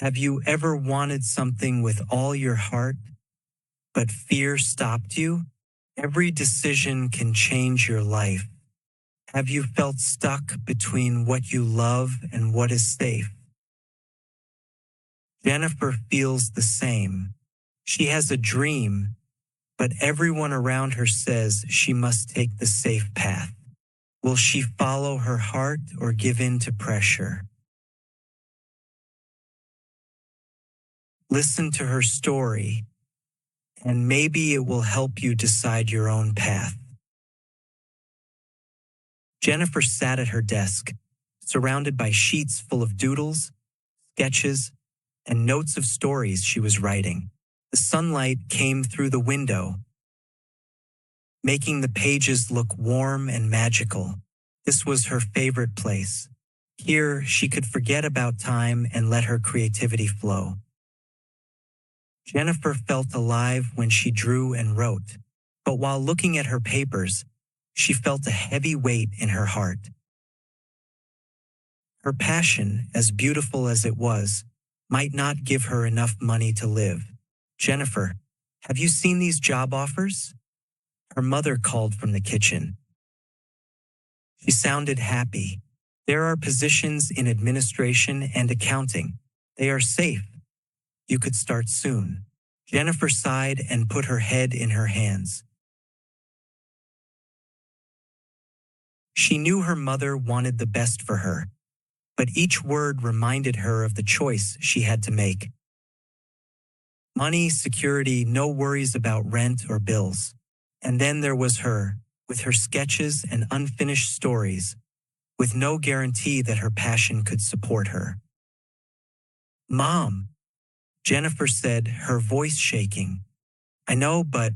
Have you ever wanted something with all your heart, but fear stopped you? Every decision can change your life. Have you felt stuck between what you love and what is safe? Jennifer feels the same. She has a dream, but everyone around her says she must take the safe path. Will she follow her heart or give in to pressure? Listen to her story, and maybe it will help you decide your own path. Jennifer sat at her desk, surrounded by sheets full of doodles, sketches, and notes of stories she was writing. The sunlight came through the window, making the pages look warm and magical. This was her favorite place. Here, she could forget about time and let her creativity flow. Jennifer felt alive when she drew and wrote, but while looking at her papers, she felt a heavy weight in her heart. Her passion, as beautiful as it was, might not give her enough money to live. Jennifer, have you seen these job offers? Her mother called from the kitchen. She sounded happy. There are positions in administration and accounting. They are safe. You could start soon. Jennifer sighed and put her head in her hands. She knew her mother wanted the best for her, but each word reminded her of the choice she had to make. Money, security, no worries about rent or bills. And then there was her, with her sketches and unfinished stories, with no guarantee that her passion could support her. Mom, Jennifer said, her voice shaking. I know, but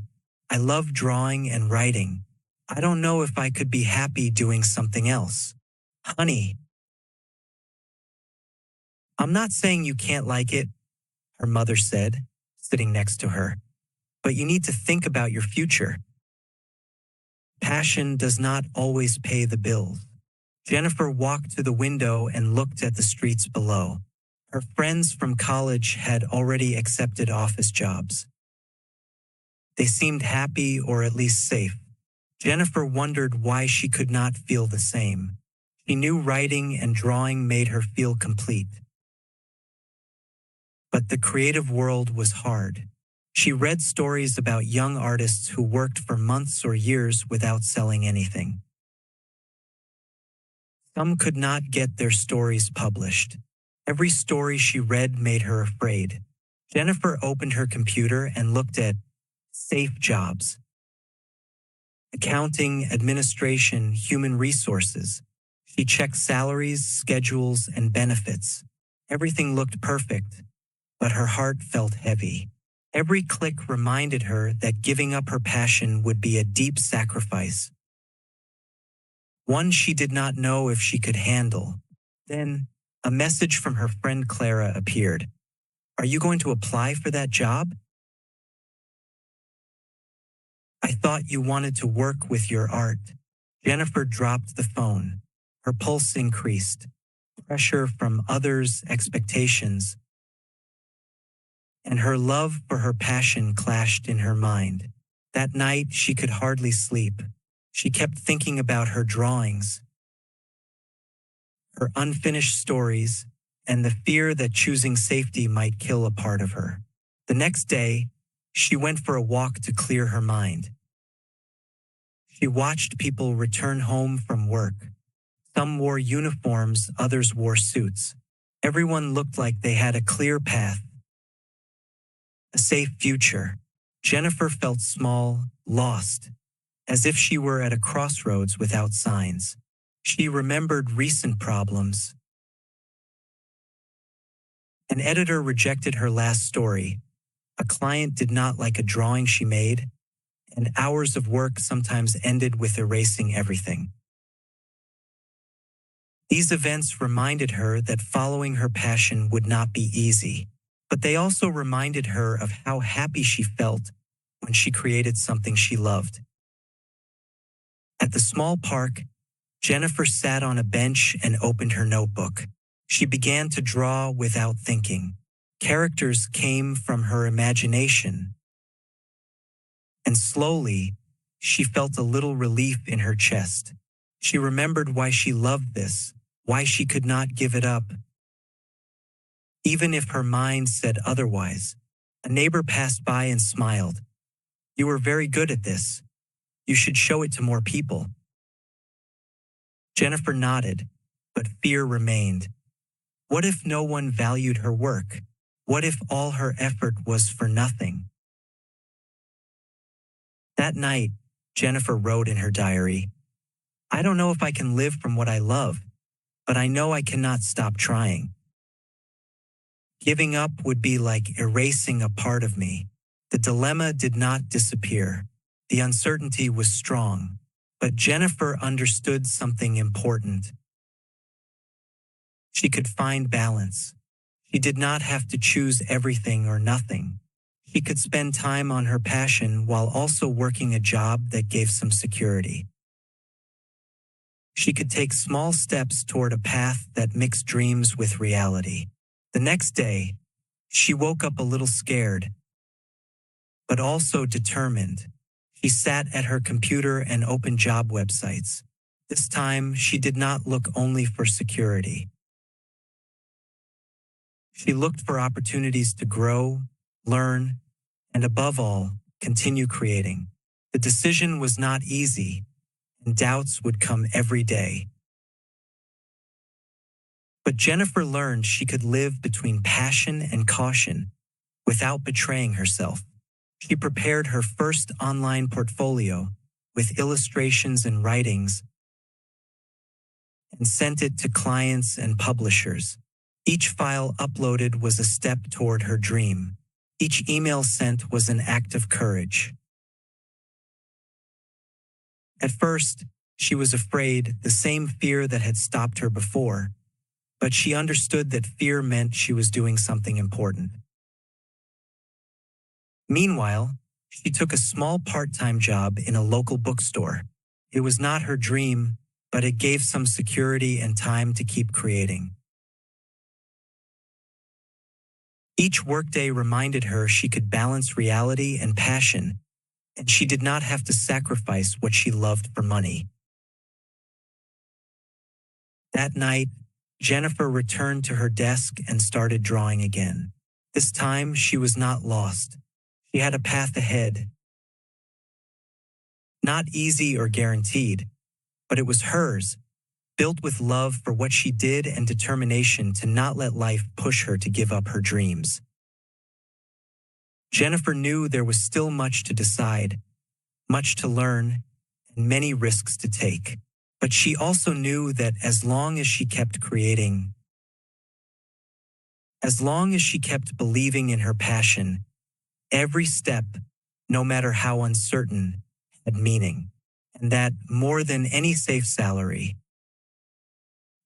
I love drawing and writing. I don't know if I could be happy doing something else. Honey, I'm not saying you can't like it, her mother said, sitting next to her, but you need to think about your future. Passion does not always pay the bills. Jennifer walked to the window and looked at the streets below. Her friends from college had already accepted office jobs. They seemed happy or at least safe. Jennifer wondered why she could not feel the same. She knew writing and drawing made her feel complete. But the creative world was hard. She read stories about young artists who worked for months or years without selling anything. Some could not get their stories published. Every story she read made her afraid. Jennifer opened her computer and looked at safe jobs. Accounting, administration, human resources. She checked salaries, schedules, and benefits. Everything looked perfect, but her heart felt heavy. Every click reminded her that giving up her passion would be a deep sacrifice, one she did not know if she could handle. Then, a message from her friend Clara appeared. Are you going to apply for that job? I thought you wanted to work with your art. Jennifer dropped the phone. Her pulse increased. Pressure from others' expectations, and her love for her passion clashed in her mind. That night, she could hardly sleep. She kept thinking about her drawings, her unfinished stories, and the fear that choosing safety might kill a part of her. The next day, she went for a walk to clear her mind. She watched people return home from work. Some wore uniforms, others wore suits. Everyone looked like they had a clear path, a safe future. Jennifer felt small, lost, as if she were at a crossroads without signs. She remembered recent problems. An editor rejected her last story. A client did not like a drawing she made, and hours of work sometimes ended with erasing everything. These events reminded her that following her passion would not be easy, but they also reminded her of how happy she felt when she created something she loved. At the small park, Jennifer sat on a bench and opened her notebook. She began to draw without thinking. Characters came from her imagination, and slowly, she felt a little relief in her chest. She remembered why she loved this, why she could not give it up, even if her mind said otherwise. A neighbor passed by and smiled. "You are very good at this. You should show it to more people." Jennifer nodded, but fear remained. What if no one valued her work? What if all her effort was for nothing? That night, Jennifer wrote in her diary, "I don't know if I can live from what I love, but I know I cannot stop trying." Giving up would be like erasing a part of me. The dilemma did not disappear. The uncertainty was strong, but Jennifer understood something important. She could find balance. She did not have to choose everything or nothing. She could spend time on her passion while also working a job that gave some security. She could take small steps toward a path that mixed dreams with reality. The next day, she woke up a little scared, but also determined. She sat at her computer and opened job websites. This time, she did not look only for security. She looked for opportunities to grow, learn, and above all, continue creating. The decision was not easy, and doubts would come every day. But Jennifer learned she could live between passion and caution without betraying herself. She prepared her first online portfolio with illustrations and writings and sent it to clients and publishers. Each file uploaded was a step toward her dream. Each email sent was an act of courage. At first, she was afraid, the same fear that had stopped her before, but she understood that fear meant she was doing something important. Meanwhile, she took a small part-time job in a local bookstore. It was not her dream, but it gave some security and time to keep creating. Each workday reminded her she could balance reality and passion, and she did not have to sacrifice what she loved for money. That night, Jennifer returned to her desk and started drawing again. This time, she was not lost. She had a path ahead. Not easy or guaranteed, but it was hers, built with love for what she did and determination to not let life push her to give up her dreams. Jennifer knew there was still much to decide, much to learn, and many risks to take. But she also knew that as long as she kept creating, as long as she kept believing in her passion, every step, no matter how uncertain, had meaning, and that, more than any safe salary,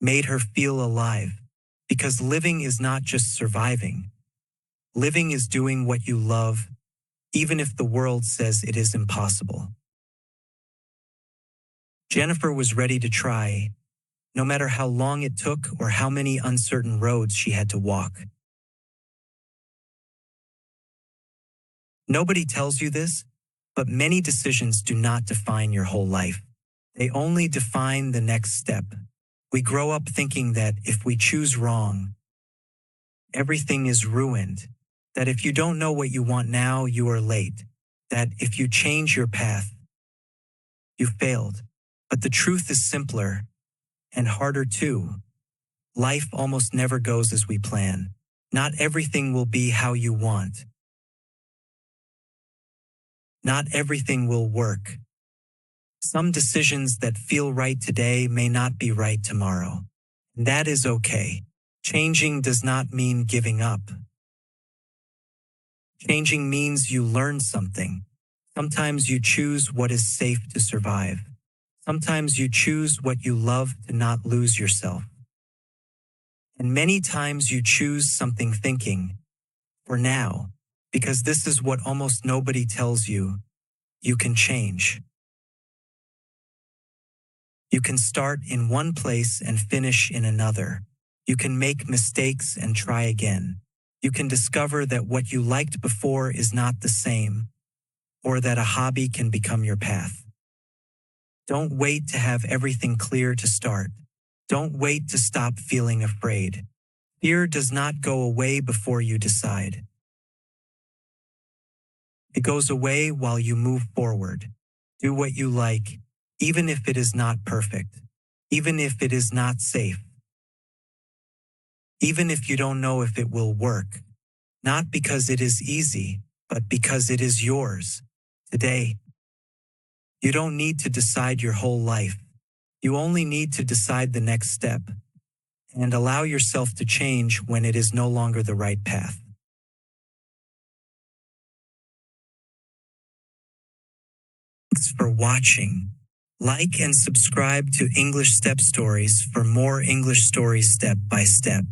made her feel alive, because living is not just surviving. Living is doing what you love, even if the world says it is impossible. Jennifer was ready to try, no matter how long it took or how many uncertain roads she had to walk. Nobody tells you this, but many decisions do not define your whole life. They only define the next step. We grow up thinking that if we choose wrong, everything is ruined, that if you don't know what you want now, you are late, that if you change your path, you failed. But the truth is simpler and harder too. Life almost never goes as we plan. Not everything will be how you want. Not everything will work. Some decisions that feel right today may not be right tomorrow. And that is okay. Changing does not mean giving up. Changing means you learn something. Sometimes you choose what is safe to survive. Sometimes you choose what you love to not lose yourself. And many times you choose something thinking, for now, because this is what almost nobody tells you, you can change. You can start in one place and finish in another. You can make mistakes and try again. You can discover that what you liked before is not the same, or that a hobby can become your path. Don't wait to have everything clear to start. Don't wait to stop feeling afraid. Fear does not go away before you decide. It goes away while you move forward. Do what you like, even if it is not perfect, even if it is not safe, even if you don't know if it will work, not because it is easy, but because it is yours. Today, you don't need to decide your whole life. You only need to decide the next step and allow yourself to change when it is no longer the right path. Thanks for watching. Like and subscribe to English Step Stories for more English stories step by step.